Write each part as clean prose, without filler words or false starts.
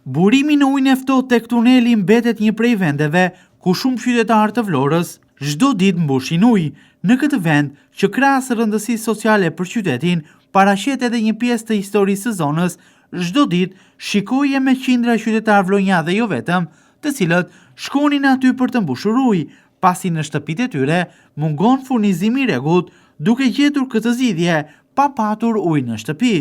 Burimi në ujin e ftohtë tek tuneli mbetet një prej vendeve ku shumë qytetarë të Vlorës çdo ditë mbushin ujë. Në këtë vend, që krahas rëndësisë sociale për qytetin, paraqet edhe një pjesë të historisë së zonës, çdo ditë shikoje me qindra qytetarë vlonja dhe jo vetëm, të cilët shkonin aty për të mbushur ujë, pasi në shtëpitë e tyre mungon furnizimi i rregullt, duke gjetur këtë zgjidhje pa patur ujë në shtëpi.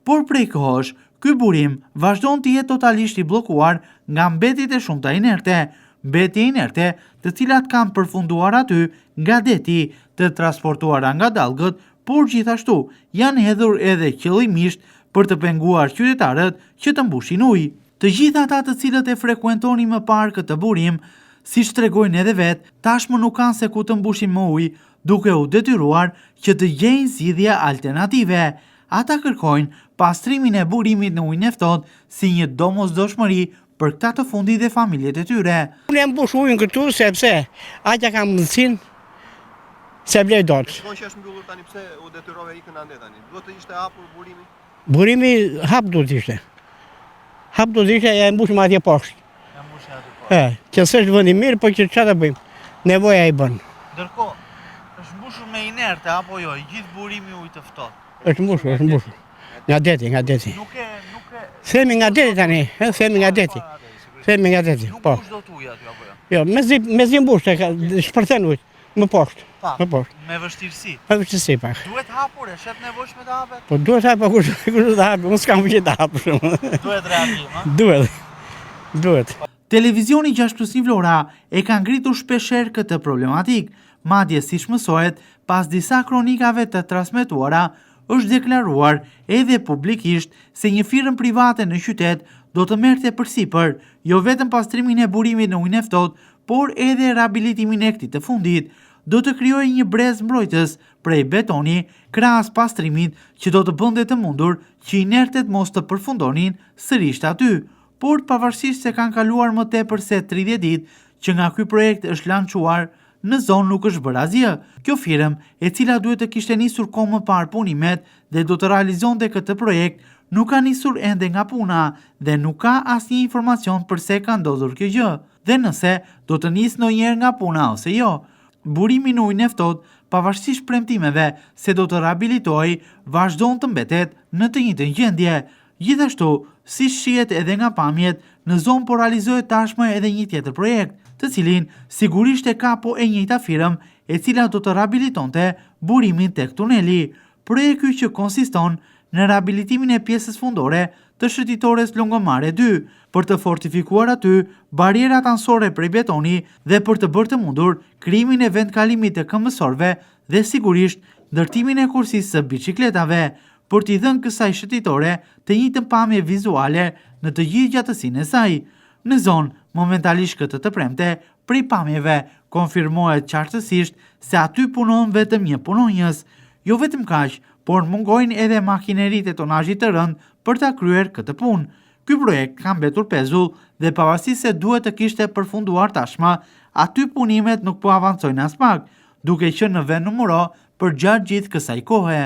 Por prej kohësh, ky burim vazhdon të jetë totalisht i bllokuar nga mbetjet e shumta inerte, mbetje inerte të cilat kanë përfunduar aty nga deti, të transportuara nga dallgët, por gjithashtu janë hedhur edhe qëllimisht për të penguar qytetarët që të mbushin ujë. Të gjithë ata të cilët e frekuentonin më parë këtë burim, siç tregojnë edhe vet, tashmë nuk kanë se ku të mbushin më ujë, duke u detyruar që të gjejnë zgjidhje alternative. Ata kërkojnë pastrimin e burimit në ujin e ftohtë si një domosdoshmëri për këta të fundit dhe familjet e tyre. Unë jam mbush ujin këtu sepse aqja kam mundësinë se blej dot. Shikon që është mbyllur tani, pse u detyrove ikën ande tani? Duhet të ishte hapur burimi? Burimi hap duhet ishte. Hap duhet ishte, ja e mbushim atje poshtë. Ja mbushim atje poshtë. Që s'është vendi mirë, po që çfarë bëjmë? Nevoja i bën. Ndërkohë, është mbushur me inerte apo jo, i gjithë burimi ujit të ftohtë? Është mbushur, është mbushur. Nga deti. Nuk e Themi nga deti tani, themi nga deti. Themi nga deti, po. Nuk do të ujë aty apo jo? Jo, me zi mbush, shpërthen ujë, më poshtë. Më poshtë. Me vështirësi. Me vështirësi pak. Duhet hapur, e shet nevojshme të hapet? Po duhet hapur, kush të hapur, unë s'kam fuqi të hapur shumë. Duhet reagim, ha? Duhet. Televizioni 6+1 Vlora e ka ngritur shpeshherë këtë problematik, madje siç mësohet, pas disa kronikave të transmetuara, është deklaruar edhe publikisht se një firmë private në qytet do të merrte përsipër jo vetëm pastrimin e burimit në ujin e ftohtë, por edhe rehabilitimin e këtij të fundit. Do të krijojë një brez mbrojtës prej betoni krahas pastrimit që do të bënte të mundur që inertet mos të përfundonin sërish aty. Por pavarësisht se kanë kaluar më tepër se 30 ditë që nga ky projekt është lançuar, në zonë nuk është bërë asgjë. Kjo firmë, e cila duhet të kishte nisur kohë më parë punimet dhe do të realizonte këtë projekt, nuk ka nisur ende nga puna dhe nuk ka asnjë informacion përse ka ndodhur kjo gjë dhe nëse do të nisë ndonjëherë nga puna ose jo. Burimi në ujin e ftohtë, pavarësisht premtimeve se do të rehabilitohej, vazhdon të mbetet në të njëjtën gjendje. Gjithashtu, si shihet edhe nga pamjet, në zonë po realizohet tashmë edhe një tjetër projekt, të cilin sigurisht e ka po e njëjta firmë, e cila do të rehabilitonte burimin tek tuneli. Projekti që konsiston në rehabilitimin e pjesës fundore të shëtitores Lungomare 2, për të fortifikuar aty barierat anësore prej betoni dhe për të bërë të mundur krijimin e vendkalimit të këmbësorëve dhe sigurisht ndërtimin e kursisë së biçikletave, për t'i dhënë kësaj shëtitore të njëjtën pamje vizuale në të gjithë gjatësinë e saj. Në zonë, momentalisht këtë të premte, prej pamjeve konfirmohet qartësisht se aty punon vetëm një punonjës. Jo vetëm kaq, por mungojnë edhe makineritë e tonazhit të rënd për ta kryer këtë punë. Ky projekt ka mbetur pezull dhe pavarësisht se duhet të kishte përfunduar tashmë, aty punimet nuk po avancojnë as pak, duke qenë në vend numëro për gjatë gjithë kësaj kohe.